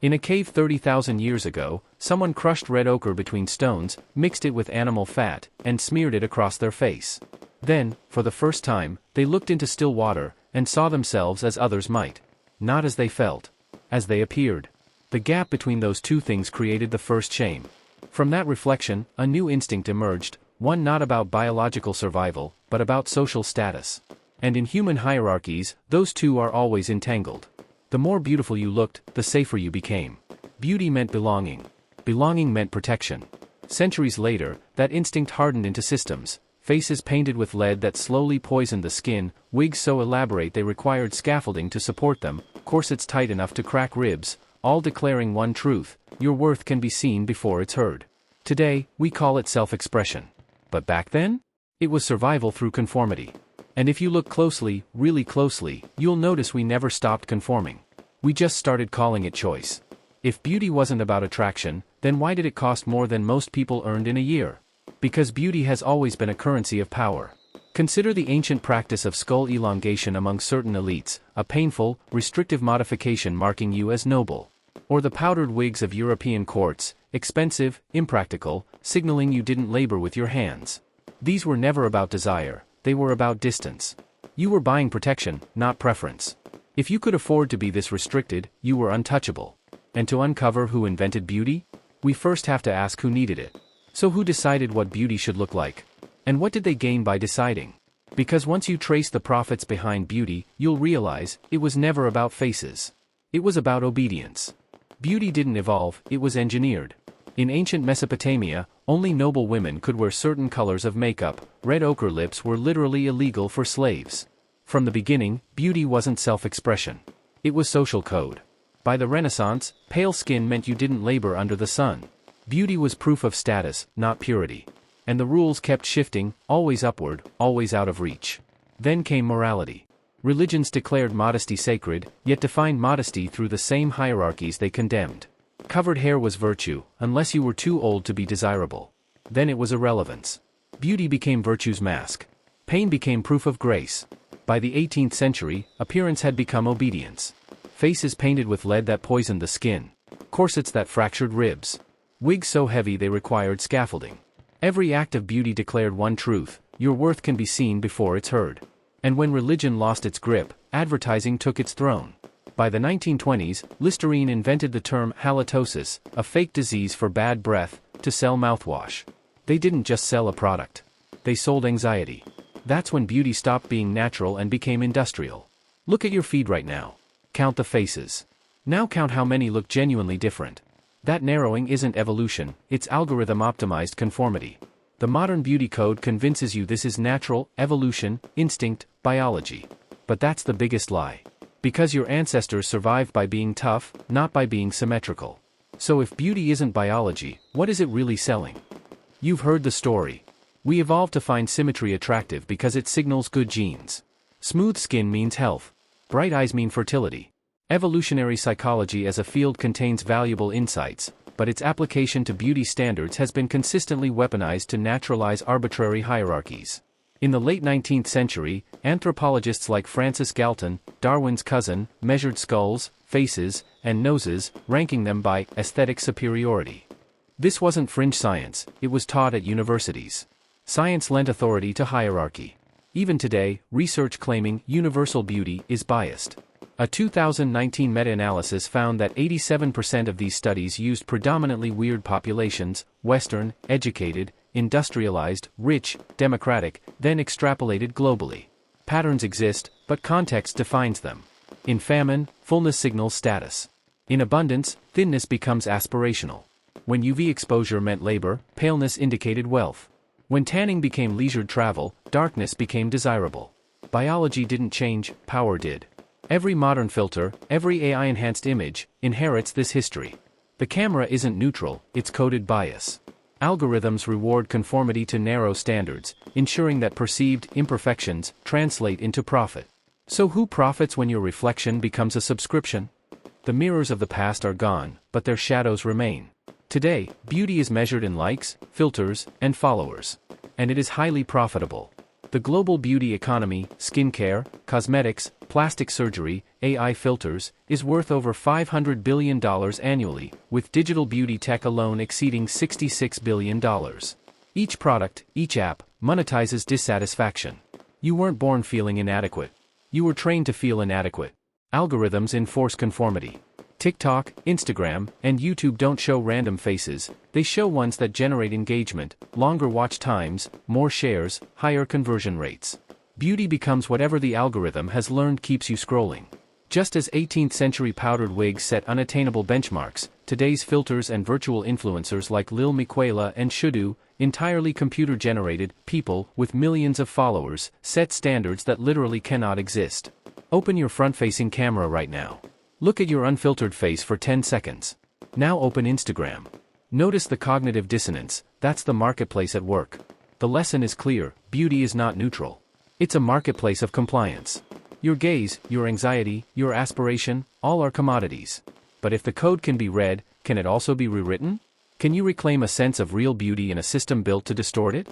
In a cave 30,000 years ago, someone crushed red ochre between stones, mixed it with animal fat, and smeared it across their face. Then, for the first time, they looked into still water, and saw themselves as others might. Not as they felt. As they appeared. The gap between those two things created the first shame. From that reflection, a new instinct emerged, one not about biological survival, but about social status. And in human hierarchies, those two are always entangled. The more beautiful you looked, the safer you became. Beauty meant belonging. Belonging meant protection. Centuries later, that instinct hardened into systems. Faces painted with lead that slowly poisoned the skin, wigs so elaborate they required scaffolding to support them, corsets tight enough to crack ribs, all declaring one truth: your worth can be seen before it's heard. Today, we call it self-expression. But back then? It was survival through conformity. And if you look closely, really closely, you'll notice we never stopped conforming. We just started calling it choice. If beauty wasn't about attraction, then why did it cost more than most people earned in a year? Because beauty has always been a currency of power. Consider the ancient practice of skull elongation among certain elites, a painful, restrictive modification marking you as noble. Or the powdered wigs of European courts, expensive, impractical, signaling you didn't labor with your hands. These were never about desire, they were about distance. You were buying protection, not preference. If you could afford to be this restricted, you were untouchable. And to uncover who invented beauty? We first have to ask who needed it. So who decided what beauty should look like? And what did they gain by deciding? Because once you trace the profits behind beauty, you'll realize, it was never about faces. It was about obedience. Beauty didn't evolve, it was engineered. In ancient Mesopotamia, only noble women could wear certain colors of makeup. Red ochre lips were literally illegal for slaves. From the beginning, beauty wasn't self-expression. It was social code. By the Renaissance, pale skin meant you didn't labor under the sun. Beauty was proof of status, not purity. And the rules kept shifting, always upward, always out of reach. Then came morality. Religions declared modesty sacred, yet defined modesty through the same hierarchies they condemned. Covered hair was virtue, unless you were too old to be desirable. Then it was irrelevance. Beauty became virtue's mask. Pain became proof of grace. By the 18th century, appearance had become obedience. Faces painted with lead that poisoned the skin. Corsets that fractured ribs. Wigs so heavy they required scaffolding. Every act of beauty declared one truth: your worth can be seen before it's heard. And when religion lost its grip, advertising took its throne. By the 1920s, Listerine invented the term halitosis, a fake disease for bad breath, to sell mouthwash. They didn't just sell a product. They sold anxiety. That's when beauty stopped being natural and became industrial. Look at your feed right now. Count the faces. Now count how many look genuinely different. That narrowing isn't evolution, it's algorithm-optimized conformity. The modern beauty code convinces you this is natural, evolution, instinct, biology. But that's the biggest lie. Because your ancestors survived by being tough, not by being symmetrical. So if beauty isn't biology, what is it really selling? You've heard the story. We evolved to find symmetry attractive because it signals good genes. Smooth skin means health. Bright eyes mean fertility. Evolutionary psychology as a field contains valuable insights, but its application to beauty standards has been consistently weaponized to naturalize arbitrary hierarchies. In the late 19th century, anthropologists like Francis Galton, Darwin's cousin, measured skulls, faces, and noses, ranking them by aesthetic superiority. This wasn't fringe science, it was taught at universities. Science lent authority to hierarchy. Even today, research claiming universal beauty is biased. A 2019 meta-analysis found that 87% of these studies used predominantly weird populations, Western, educated, industrialized, rich, democratic, then extrapolated globally. Patterns exist, but context defines them. In famine, fullness signals status. In abundance, thinness becomes aspirational. When UV exposure meant labor, paleness indicated wealth. When tanning became leisured travel, darkness became desirable. Biology didn't change, power did. Every modern filter, every AI-enhanced image, inherits this history. The camera isn't neutral, it's coded bias. Algorithms reward conformity to narrow standards, ensuring that perceived imperfections translate into profit. So who profits when your reflection becomes a subscription? The mirrors of the past are gone, but their shadows remain. Today, beauty is measured in likes, filters, and followers. And it is highly profitable. The global beauty economy, skincare, cosmetics, plastic surgery, AI filters, is worth over $500 billion annually, with digital beauty tech alone exceeding $66 billion. Each product, each app, monetizes dissatisfaction. You weren't born feeling inadequate. You were trained to feel inadequate. Algorithms enforce conformity. TikTok, Instagram, and YouTube don't show random faces, they show ones that generate engagement, longer watch times, more shares, higher conversion rates. Beauty becomes whatever the algorithm has learned keeps you scrolling. Just as 18th century powdered wigs set unattainable benchmarks, today's filters and virtual influencers like Lil Miquela and Shudu, entirely computer-generated people with millions of followers, set standards that literally cannot exist. Open your front-facing camera right now. Look at your unfiltered face for 10 seconds. Now open Instagram. Notice the cognitive dissonance, that's the marketplace at work. The lesson is clear, beauty is not neutral. It's a marketplace of compliance. Your gaze, your anxiety, your aspiration, all are commodities. But if the code can be read, can it also be rewritten? Can you reclaim a sense of real beauty in a system built to distort it?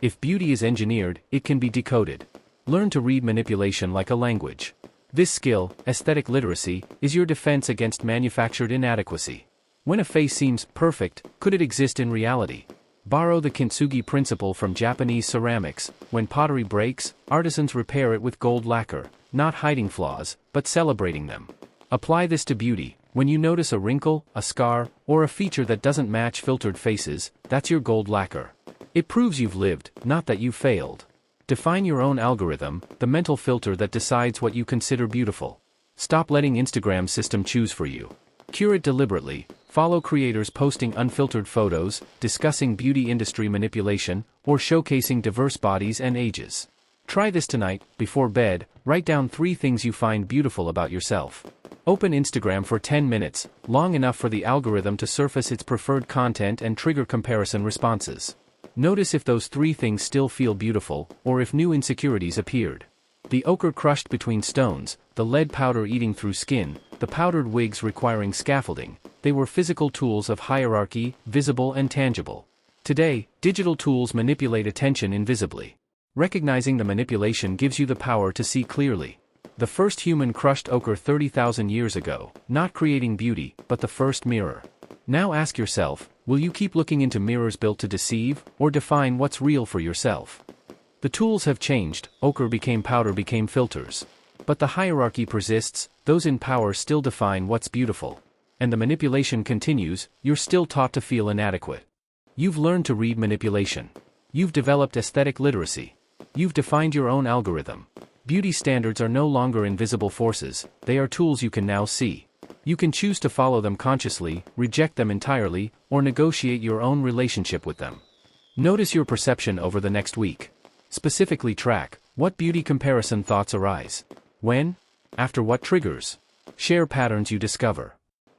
If beauty is engineered, it can be decoded. Learn to read manipulation like a language. This skill, aesthetic literacy, is your defense against manufactured inadequacy. When a face seems perfect, could it exist in reality? Borrow the kintsugi principle from Japanese ceramics. When pottery breaks, artisans repair it with gold lacquer, not hiding flaws, but celebrating them. Apply this to beauty. When you notice a wrinkle, a scar, or a feature that doesn't match filtered faces, that's your gold lacquer. It proves you've lived, not that you failed. Define your own algorithm, the mental filter that decides what you consider beautiful. Stop letting Instagram's system choose for you. Curate deliberately, follow creators posting unfiltered photos, discussing beauty industry manipulation, or showcasing diverse bodies and ages. Try this tonight, before bed, write down 3 things you find beautiful about yourself. Open Instagram for 10 minutes, long enough for the algorithm to surface its preferred content and trigger comparison responses. Notice if those 3 things still feel beautiful, or if new insecurities appeared. The ochre crushed between stones, the lead powder eating through skin, the powdered wigs requiring scaffolding, they were physical tools of hierarchy, visible and tangible. Today, digital tools manipulate attention invisibly. Recognizing the manipulation gives you the power to see clearly. The first human crushed ochre 30,000 years ago, not creating beauty, but the first mirror. Now ask yourself, will you keep looking into mirrors built to deceive, or define what's real for yourself? The tools have changed, ochre became powder became filters. But the hierarchy persists, those in power still define what's beautiful. And the manipulation continues, you're still taught to feel inadequate. You've learned to read manipulation. You've developed aesthetic literacy. You've defined your own algorithm. Beauty standards are no longer invisible forces, they are tools you can now see. You can choose to follow them consciously, reject them entirely, or negotiate your own relationship with them. Notice your perception over the next week. Specifically track, what beauty comparison thoughts arise? When? After what triggers? Share patterns you discover.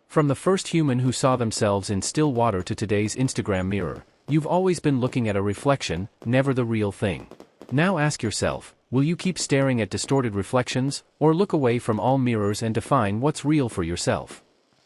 From the first human who saw themselves in still water to today's Instagram mirror, you've always been looking at a reflection, never the real thing. Now ask yourself, will you keep staring at distorted reflections, or look away from all mirrors and define what's real for yourself?